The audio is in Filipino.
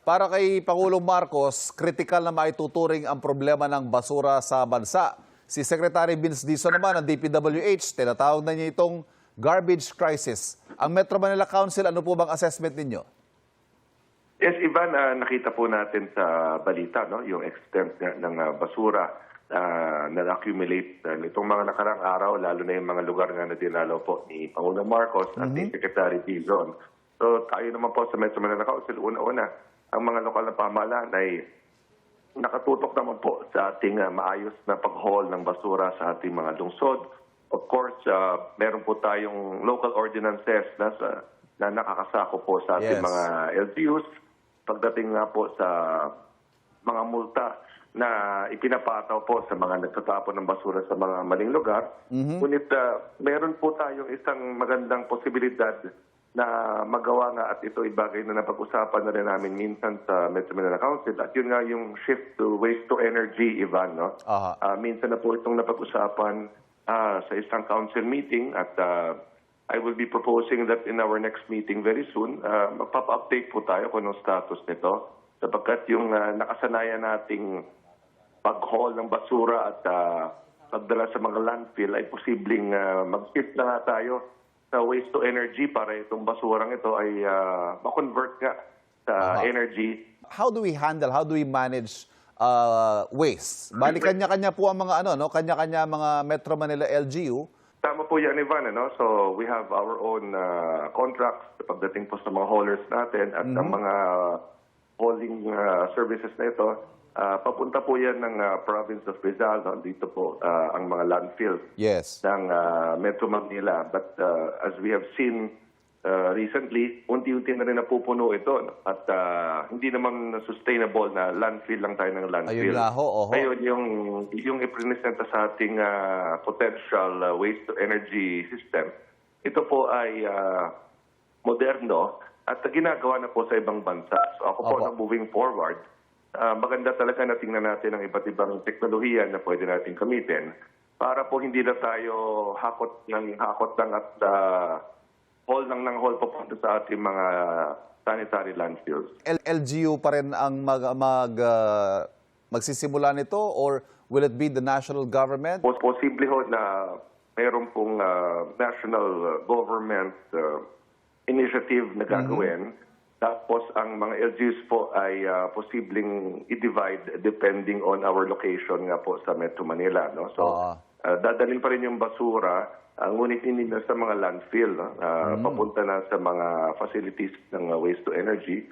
Para kay Pangulong Marcos, kritikal na maituturing ang problema ng basura sa bansa. Si Secretary Vince Dizon naman ng DPWH, tinatawag na niya itong garbage crisis. Ang Metro Manila Council, ano po bang assessment ninyo? Yes, Ivan, nakita po natin sa balita yung extent ng basura na accumulate nitong mga nakarang araw, lalo na yung mga lugar na dinalaw po ni Pangulong Marcos at ni Secretary Dizon. So tayo naman po sa Metro Manila Council, una-una, ang mga lokal na pamahalaan ay nakatutok naman po sa ating maayos na pag-haul ng basura sa ating mga lungsod. Of course, meron po tayong local ordinances na nakakasako po sa ating mga LGUs. Pagdating nga po sa mga multa na ipinapataw po sa mga nagtatapon ng basura sa mga maling lugar. Ngunit meron po tayong isang magandang posibilidad na magawa nga at ito ay bagay na napag-usapan na rin namin minsan sa Metro Manila Council. At yun nga yung shift to waste to energy, Ivan. No? Minsan na po itong napag-usapan sa isang council meeting at I will be proposing that in our next meeting very soon, magpapa-update po tayo kung anong status nito. Sapagkat yung nakasanayan nating pag-haul ng basura at pagdala sa mga landfill ay posibleng mag-shift na nga tayo sa waste to energy para itong basurang ito ay ma-convert nga sa energy. How do we handle, how do we manage waste? Bali, kanya-kanya po ang mga kanya-kanya mga Metro Manila LGU. Tama po yan, Ivan. So we have our own contracts pagdating po sa mga haulers natin at ang mga hauling services na ito. Papunta po yan ng province of Rizal. Dito po ang mga landfill ng Metro Manila. But as we have seen recently, unti-unti na rin napupuno ito. At hindi naman sustainable na landfill lang tayo ng landfill. Ayun nga ho, Ngayon, yung ipresenta sa ating potential waste to energy system, ito po ay moderno at ginagawa na po sa ibang bansa. So ako po na moving forward, maganda talaga na tingnan natin ang iba't ibang teknolohiya na pwede natin gamitin para po hindi na tayo hakot lang at haul ng haul papunta sa ating mga sanitary landfills. LGU pa rin ang magsisimula nito or will it be the national government? Posible ho na mayroon pong national government initiative na gagawin. Tapos ang mga LGUs po ay posibleng i-divide depending on our location nga po sa Metro Manila. No? So dadalhin pa rin yung basura, ngunit hindi na sa mga landfill, papunta na sa mga facilities ng waste to energy.